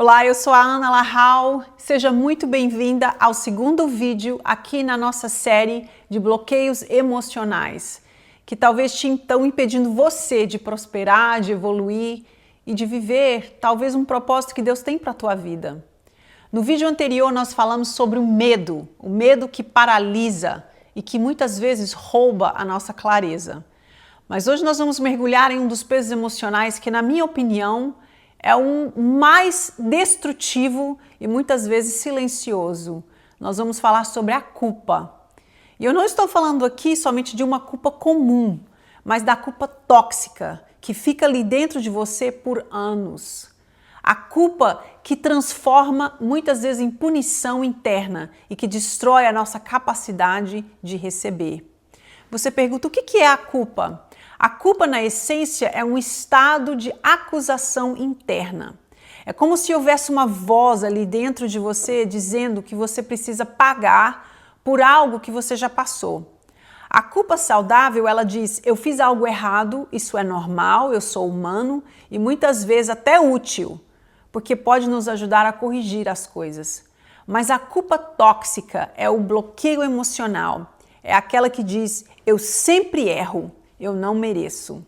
Olá, eu sou a Ana Larraul, seja muito bem-vinda ao segundo vídeo aqui na nossa série de bloqueios emocionais, que talvez estão impedindo você de prosperar, de evoluir e de viver talvez um propósito que Deus tem para a tua vida. No vídeo anterior nós falamos sobre o medo que paralisa e que muitas vezes rouba a nossa clareza. Mas hoje nós vamos mergulhar em um dos pesos emocionais que, na minha opinião, é o mais destrutivo e muitas vezes silencioso. Nós vamos falar sobre a culpa. E eu não estou falando aqui somente de uma culpa comum, mas da culpa tóxica, que fica ali dentro de você por anos. A culpa que transforma muitas vezes em punição interna e que destrói a nossa capacidade de receber. Você pergunta, o que é a culpa? A culpa, na essência, é um estado de acusação interna. É como se houvesse uma voz ali dentro de você dizendo que você precisa pagar por algo que você já passou. A culpa saudável, ela diz, eu fiz algo errado, isso é normal, eu sou humano e muitas vezes até útil, porque pode nos ajudar a corrigir as coisas. Mas a culpa tóxica é o bloqueio emocional, é aquela que diz, eu sempre erro. Eu não mereço.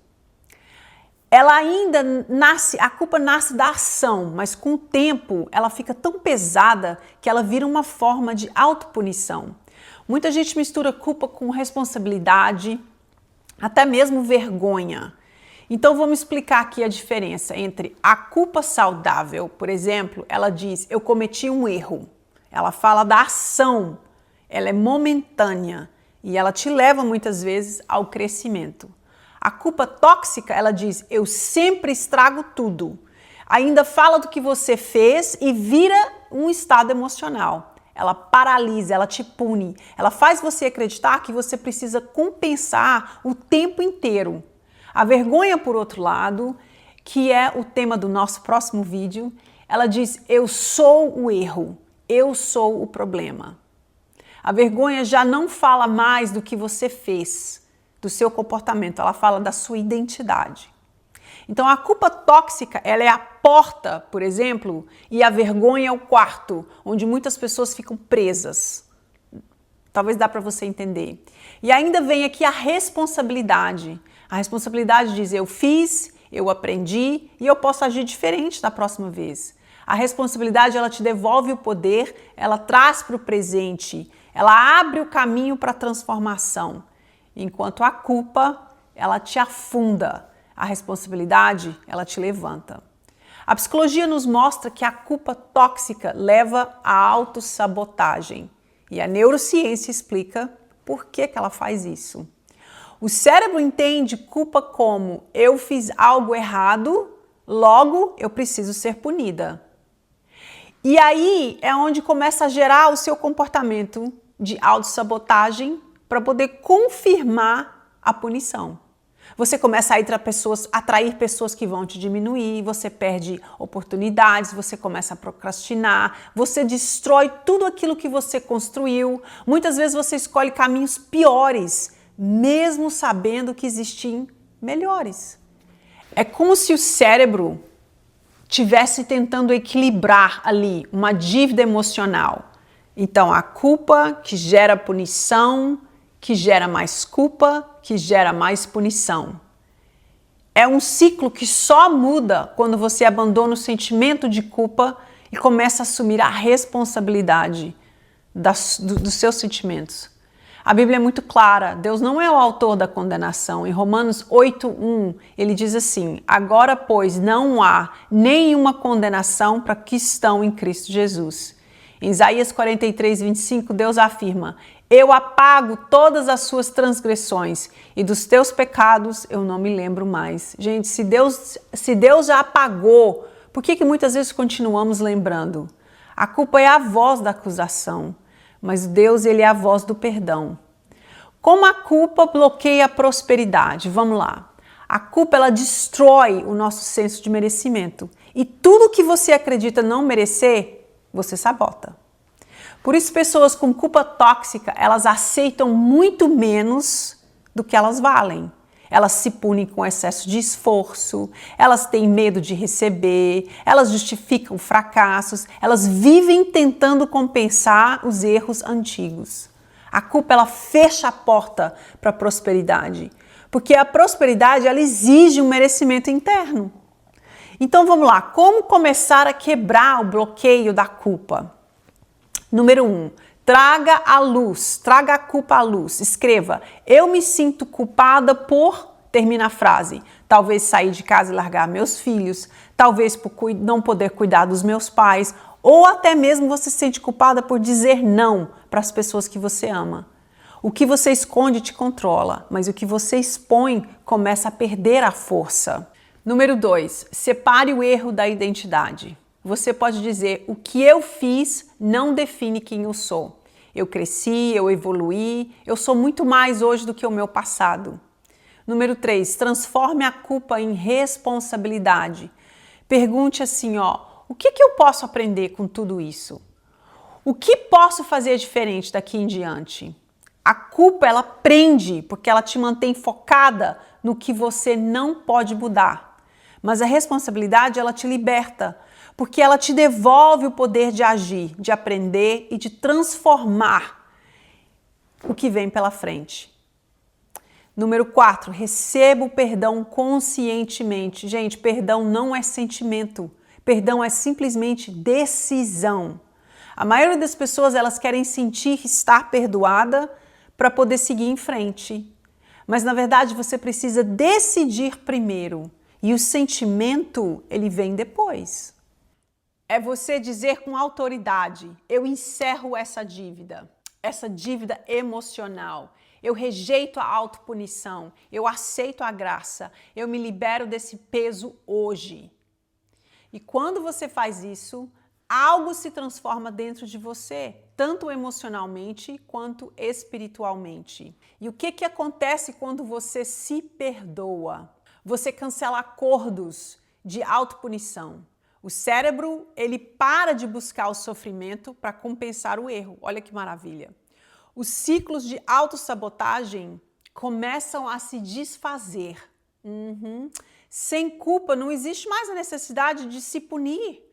Ela ainda nasce, a culpa nasce da ação, mas com o tempo ela fica tão pesada que ela vira uma forma de autopunição. Muita gente mistura culpa com responsabilidade, até mesmo vergonha. Então vamos explicar aqui a diferença entre a culpa saudável, por exemplo, ela diz, eu cometi um erro. Ela fala da ação, ela é momentânea. E ela te leva muitas vezes ao crescimento. A culpa tóxica, ela diz, eu sempre estrago tudo. Ainda fala do que você fez e vira um estado emocional. Ela paralisa, ela te pune. Ela faz você acreditar que você precisa compensar o tempo inteiro. A vergonha, por outro lado, que é o tema do nosso próximo vídeo, ela diz, eu sou o erro, eu sou o problema. A vergonha já não fala mais do que você fez, do seu comportamento, ela fala da sua identidade. Então a culpa tóxica, ela é a porta, por exemplo, e a vergonha é o quarto, onde muitas pessoas ficam presas. Talvez dá para você entender. E ainda vem aqui a responsabilidade. A responsabilidade diz, eu fiz, eu aprendi e eu posso agir diferente da próxima vez. A responsabilidade, ela te devolve o poder, ela traz para o presente, ela abre o caminho para a transformação, enquanto a culpa, ela te afunda, a responsabilidade, ela te levanta. A psicologia nos mostra que a culpa tóxica leva à autossabotagem e a neurociência explica por que ela faz isso. O cérebro entende culpa como eu fiz algo errado, logo eu preciso ser punida. E aí é onde começa a gerar o seu comportamento de autossabotagem para poder confirmar a punição. Você começa a atrair pessoas que vão te diminuir, você perde oportunidades, você começa a procrastinar, você destrói tudo aquilo que você construiu. Muitas vezes você escolhe caminhos piores, mesmo sabendo que existem melhores. É como se o cérebro estivesse tentando equilibrar ali uma dívida emocional. Então, a culpa que gera punição, que gera mais culpa, que gera mais punição. É um ciclo que só muda quando você abandona o sentimento de culpa e começa a assumir a responsabilidade dos seus sentimentos. A Bíblia é muito clara, Deus não é o autor da condenação. Em Romanos 8:1, ele diz assim, agora, pois, não há nenhuma condenação para que estão em Cristo Jesus. Em Isaías 43:25, Deus afirma, eu apago todas as suas transgressões e dos teus pecados eu não me lembro mais. Gente, se Deus já apagou, por que muitas vezes continuamos lembrando? A culpa é a voz da acusação. Mas Deus, ele é a voz do perdão. Como a culpa bloqueia a prosperidade? Vamos lá. A culpa, ela destrói o nosso senso de merecimento. E tudo que você acredita não merecer, você sabota. Por isso, pessoas com culpa tóxica, elas aceitam muito menos do que elas valem. Elas se punem com excesso de esforço, elas têm medo de receber, elas justificam fracassos, elas vivem tentando compensar os erros antigos. A culpa, ela fecha a porta para a prosperidade, porque a prosperidade, ela exige um merecimento interno. Então vamos lá, como começar a quebrar o bloqueio da culpa? Número 1, traga a luz, traga a culpa à luz. Escreva, eu me sinto culpada por, termina a frase, talvez sair de casa e largar meus filhos, talvez por não poder cuidar dos meus pais, ou até mesmo você se sente culpada por dizer não para as pessoas que você ama. O que você esconde te controla, mas o que você expõe começa a perder a força. Número 2, separe o erro da identidade. Você pode dizer, o que eu fiz não define quem eu sou. Eu cresci, eu evoluí, eu sou muito mais hoje do que o meu passado. Número 3, transforme a culpa em responsabilidade. Pergunte assim, o que eu posso aprender com tudo isso? O que posso fazer diferente daqui em diante? A culpa, ela prende, porque ela te mantém focada no que você não pode mudar. Mas a responsabilidade, ela te liberta, porque ela te devolve o poder de agir, de aprender e de transformar o que vem pela frente. Número 4, receba o perdão conscientemente. Gente, perdão não é sentimento, perdão é simplesmente decisão. A maioria das pessoas, elas querem sentir estar perdoada para poder seguir em frente. Mas na verdade você precisa decidir primeiro. E o sentimento, ele vem depois. É você dizer com autoridade, eu encerro essa dívida emocional. Eu rejeito a autopunição, eu aceito a graça, eu me libero desse peso hoje. E quando você faz isso, algo se transforma dentro de você, tanto emocionalmente quanto espiritualmente. E o que acontece quando você se perdoa? Você cancela acordos de autopunição. O cérebro, ele para de buscar o sofrimento para compensar o erro. Olha que maravilha. Os ciclos de autossabotagem começam a se desfazer. Sem culpa, não existe mais a necessidade de se punir.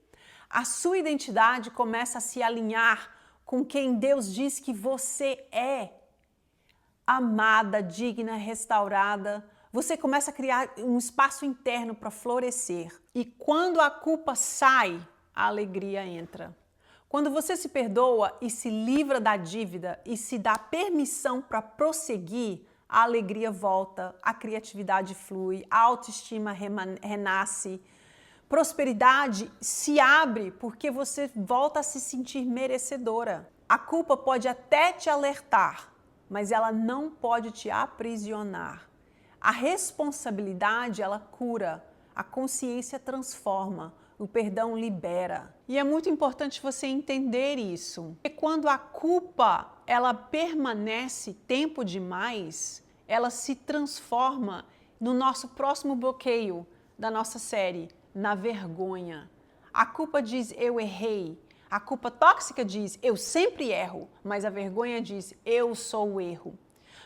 A sua identidade começa a se alinhar com quem Deus diz que você é. Amada, digna, restaurada. Você começa a criar um espaço interno para florescer. E quando a culpa sai, a alegria entra. Quando você se perdoa e se livra da dívida e se dá permissão para prosseguir, a alegria volta, a criatividade flui, a autoestima renasce. Prosperidade se abre porque você volta a se sentir merecedora. A culpa pode até te alertar, mas ela não pode te aprisionar. A responsabilidade, ela cura, a consciência transforma, o perdão libera. E é muito importante você entender isso. Porque quando a culpa, ela permanece tempo demais, ela se transforma no nosso próximo bloqueio da nossa série, na vergonha. A culpa diz, eu errei. A culpa tóxica diz, eu sempre erro. Mas a vergonha diz, eu sou o erro.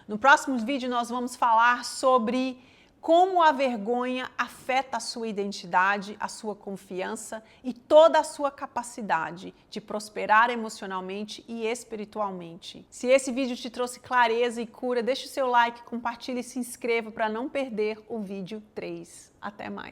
No próximo vídeo nós vamos falar sobre como a vergonha afeta a sua identidade, a sua confiança e toda a sua capacidade de prosperar emocionalmente e espiritualmente. Se esse vídeo te trouxe clareza e cura, deixe o seu like, compartilhe e se inscreva para não perder o vídeo 3. Até mais!